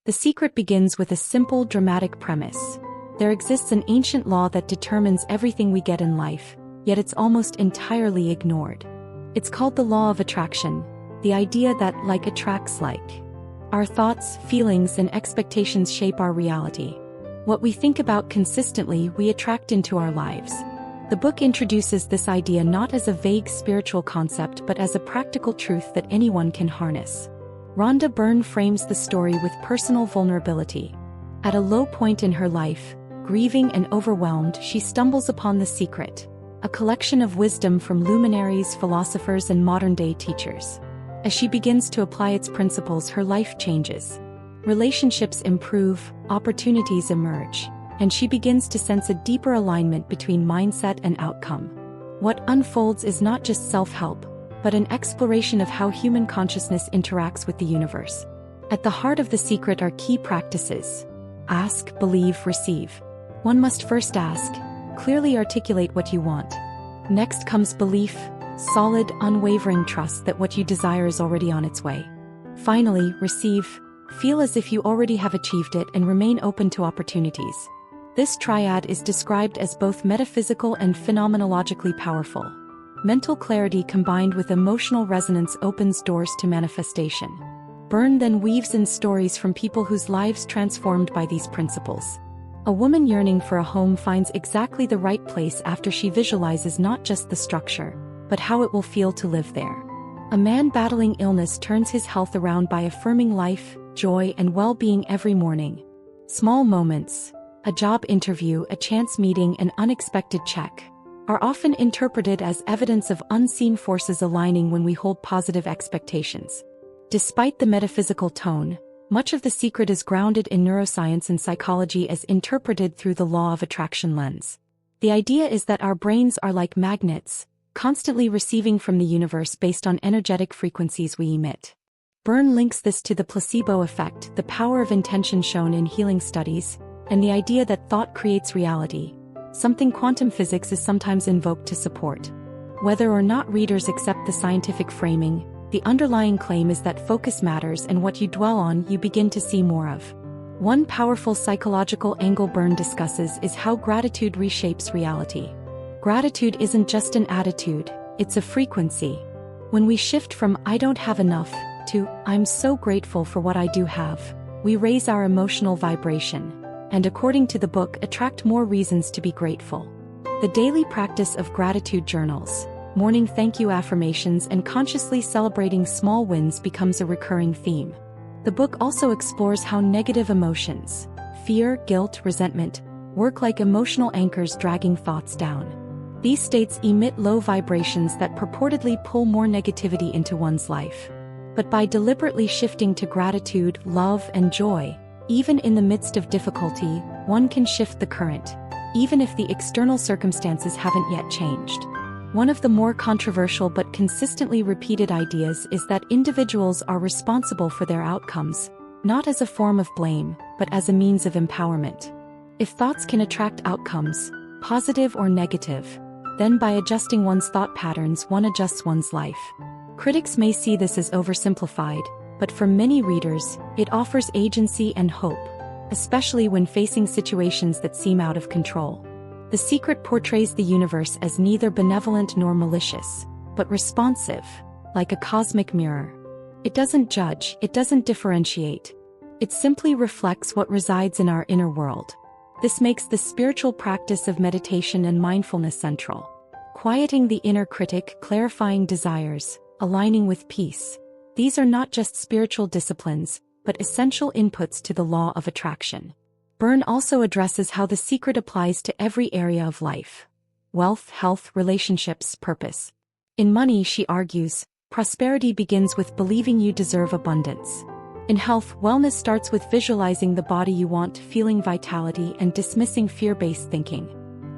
The secret begins with a simple, dramatic premise. There exists an ancient law that determines everything we get in life, yet it's almost entirely ignored. It's called the law of attraction, the idea that like attracts like. Our thoughts, feelings, and expectations shape our reality. What we think about consistently, we attract into our lives. The book introduces this idea not as a vague spiritual concept but as a practical truth that anyone can harness. Rhonda Byrne frames the story with personal vulnerability. At a low point in her life, grieving and overwhelmed, she stumbles upon The Secret, a collection of wisdom from luminaries, philosophers, and modern-day teachers. As she begins to apply its principles, her life changes. Relationships improve, opportunities emerge, and she begins to sense a deeper alignment between mindset and outcome. What unfolds is not just self-help, but an exploration of how human consciousness interacts with the universe. At the heart of The Secret are key practices. Ask, believe, receive. One must first ask, clearly articulate what you want. Next comes belief, solid, unwavering trust that what you desire is already on its way. Finally, receive, feel as if you already have achieved it and remain open to opportunities. This triad is described as both metaphysical and phenomenologically powerful. Mental clarity combined with emotional resonance opens doors to manifestation. Byrne then weaves in stories from people whose lives transformed by these principles. A woman yearning for a home finds exactly the right place after she visualizes not just the structure, but how it will feel to live there. A man battling illness turns his health around by affirming life, joy, and well-being every morning. Small moments, a job interview, a chance meeting, an unexpected check, are often interpreted as evidence of unseen forces aligning when we hold positive expectations. Despite the metaphysical tone, much of The Secret is grounded in neuroscience and psychology as interpreted through the law of attraction lens. The idea is that our brains are like magnets, constantly receiving from the universe based on energetic frequencies we emit. Byrne links this to the placebo effect, the power of intention shown in healing studies, and the idea that thought creates reality, something quantum physics is sometimes invoked to support. Whether or not readers accept the scientific framing, the underlying claim is that focus matters, and what you dwell on you begin to see more of. One powerful psychological angle Byrne discusses is how gratitude reshapes reality. Gratitude isn't just an attitude, it's a frequency. When we shift from "I don't have enough" to "I'm so grateful for what I do have," we raise our emotional vibration, and according to the book, attract more reasons to be grateful. The daily practice of gratitude journals, morning thank you affirmations, and consciously celebrating small wins becomes a recurring theme. The book also explores how negative emotions, fear, guilt, resentment, work like emotional anchors dragging thoughts down. These states emit low vibrations that purportedly pull more negativity into one's life. But by deliberately shifting to gratitude, love, and joy, even in the midst of difficulty, one can shift the current, even if the external circumstances haven't yet changed. One of the more controversial but consistently repeated ideas is that individuals are responsible for their outcomes, not as a form of blame, but as a means of empowerment. If thoughts can attract outcomes, positive or negative, then by adjusting one's thought patterns, one adjusts one's life. Critics may see this as oversimplified, but for many readers, it offers agency and hope, especially when facing situations that seem out of control. The Secret portrays the universe as neither benevolent nor malicious, but responsive, like a cosmic mirror. It doesn't judge, it doesn't differentiate. It simply reflects what resides in our inner world. This makes the spiritual practice of meditation and mindfulness central. Quieting the inner critic, clarifying desires, aligning with peace. These are not just spiritual disciplines, but essential inputs to the law of attraction. Byrne also addresses how The Secret applies to every area of life: wealth, health, relationships, purpose. In money, she argues, prosperity begins with believing you deserve abundance. In health, wellness starts with visualizing the body you want, feeling vitality, and dismissing fear-based thinking.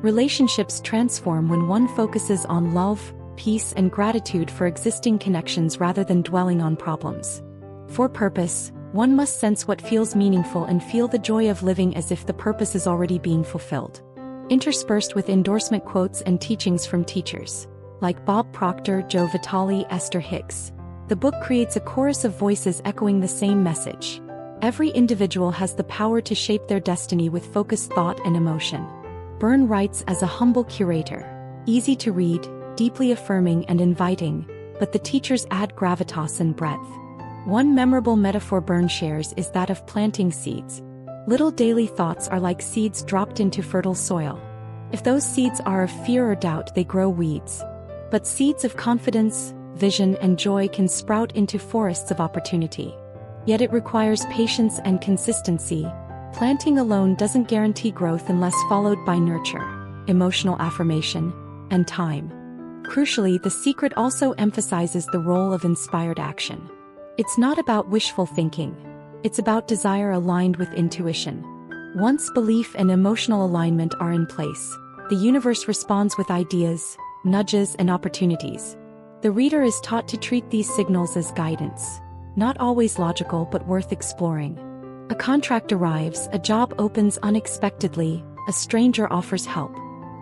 Relationships transform when one focuses on love, peace, and gratitude for existing connections rather than dwelling on problems. For purpose, one must sense what feels meaningful and feel the joy of living as if the purpose is already being fulfilled. Interspersed with endorsement quotes and teachings from teachers like Bob Proctor, Joe Vitale, Esther Hicks, the book creates a chorus of voices echoing the same message. Every individual has the power to shape their destiny with focused thought and emotion. Byrne writes as a humble curator. Easy to read, deeply affirming and inviting, but the teachers add gravitas and breadth. One memorable metaphor Byrne shares is that of planting seeds. Little daily thoughts are like seeds dropped into fertile soil. If those seeds are of fear or doubt, they grow weeds. But seeds of confidence, vision and joy can sprout into forests of opportunity. Yet it requires patience and consistency. Planting alone doesn't guarantee growth unless followed by nurture, emotional affirmation, and time. Crucially, The Secret also emphasizes the role of inspired action. It's not about wishful thinking. It's about desire aligned with intuition. Once belief and emotional alignment are in place, the universe responds with ideas, nudges, and opportunities. The reader is taught to treat these signals as guidance, not always logical but worth exploring. A contract arrives, a job opens unexpectedly, a stranger offers help.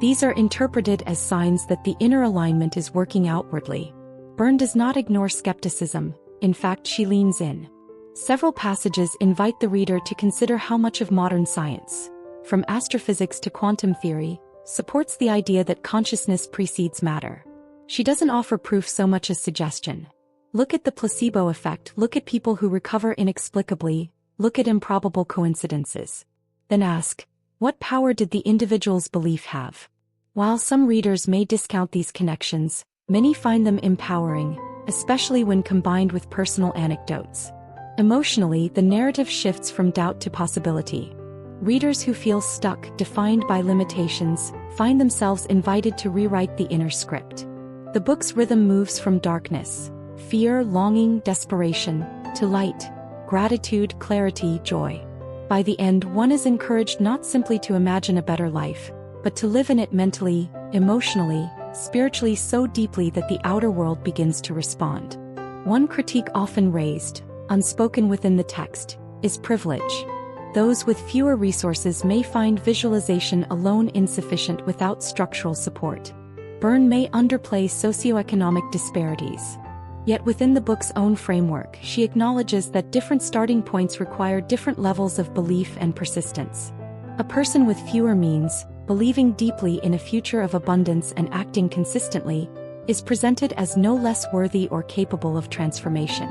These are interpreted as signs that the inner alignment is working outwardly. Byrne does not ignore skepticism. In fact, she leans in. Several passages invite the reader to consider how much of modern science, from astrophysics to quantum theory, supports the idea that consciousness precedes matter. She doesn't offer proof so much as suggestion. Look at the placebo effect, look at people who recover inexplicably, look at improbable coincidences. Then ask, what power did the individual's belief have? While some readers may discount these connections, many find them empowering, especially when combined with personal anecdotes. Emotionally, the narrative shifts from doubt to possibility. Readers who feel stuck, defined by limitations, find themselves invited to rewrite the inner script. The book's rhythm moves from darkness, fear, longing, desperation, to light, gratitude, clarity, joy. By the end, one is encouraged not simply to imagine a better life, but to live in it mentally, emotionally, spiritually so deeply that the outer world begins to respond. One critique often raised, unspoken within the text, is privilege. Those with fewer resources may find visualization alone insufficient without structural support. Byrne may underplay socioeconomic disparities. Yet within the book's own framework, she acknowledges that different starting points require different levels of belief and persistence. A person with fewer means, believing deeply in a future of abundance and acting consistently, is presented as no less worthy or capable of transformation.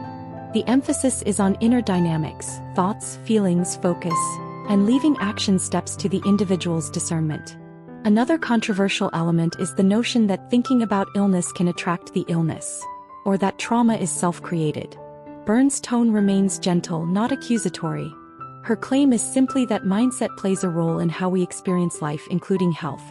The emphasis is on inner dynamics, thoughts, feelings, focus, and leaving action steps to the individual's discernment. Another controversial element is the notion that thinking about illness can attract the illness, or that trauma is self-created. Byrne's tone remains gentle, not accusatory. Her claim is simply that mindset plays a role in how we experience life, including health.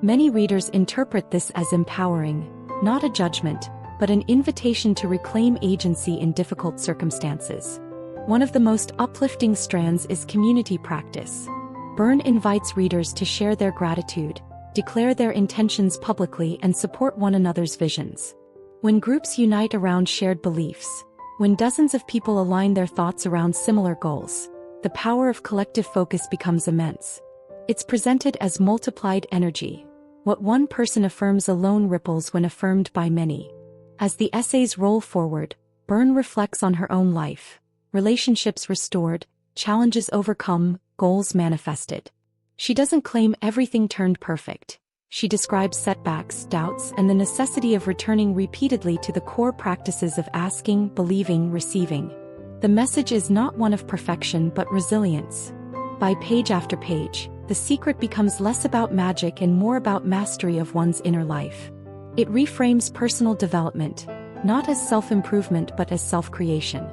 Many readers interpret this as empowering, not a judgment, but an invitation to reclaim agency in difficult circumstances. One of the most uplifting strands is community practice. Byrne invites readers to share their gratitude, declare their intentions publicly, and support one another's visions. When groups unite around shared beliefs, when dozens of people align their thoughts around similar goals, the power of collective focus becomes immense. It's presented as multiplied energy. What one person affirms alone ripples when affirmed by many. As the essays roll forward, Byrne reflects on her own life. Relationships restored, challenges overcome, goals manifested. She doesn't claim everything turned perfect. She describes setbacks, doubts, and the necessity of returning repeatedly to the core practices of asking, believing, receiving. The message is not one of perfection but resilience. By page after page, The Secret becomes less about magic and more about mastery of one's inner life. It reframes personal development, not as self-improvement but as self-creation.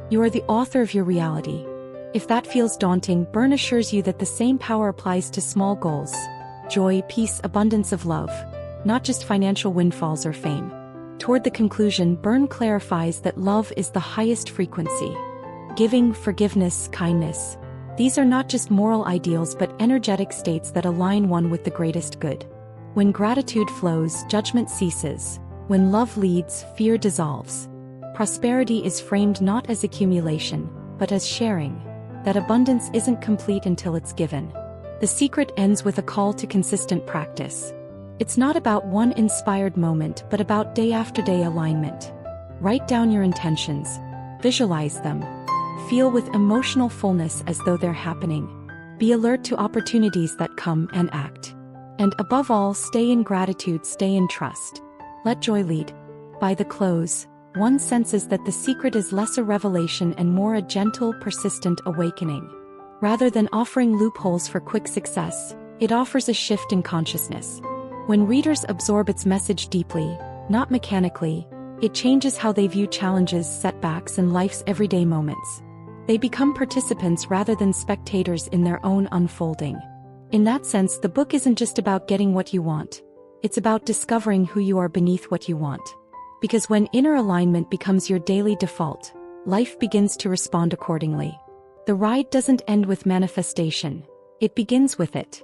You are the author of your reality. If that feels daunting, Byrne assures you that the same power applies to small goals: joy, peace, abundance of love, not just financial windfalls or fame. Toward the conclusion, Byrne clarifies that love is the highest frequency. Giving, forgiveness, kindness. These are not just moral ideals but energetic states that align one with the greatest good. When gratitude flows, judgment ceases. When love leads, fear dissolves. Prosperity is framed not as accumulation, but as sharing. That abundance isn't complete until it's given. The Secret ends with a call to consistent practice. It's not about one inspired moment but about day after day alignment. Write down your intentions. Visualize them. Feel with emotional fullness as though they're happening. Be alert to opportunities that come and act. And above all, stay in gratitude, stay in trust. Let joy lead. By the close, one senses that the secret is less a revelation and more a gentle, persistent awakening. Rather than offering loopholes for quick success, it offers a shift in consciousness. When readers absorb its message deeply, not mechanically, it changes how they view challenges, setbacks, and life's everyday moments. They become participants rather than spectators in their own unfolding. In that sense, the book isn't just about getting what you want. It's about discovering who you are beneath what you want. Because when inner alignment becomes your daily default, life begins to respond accordingly. The ride doesn't end with manifestation. It begins with it.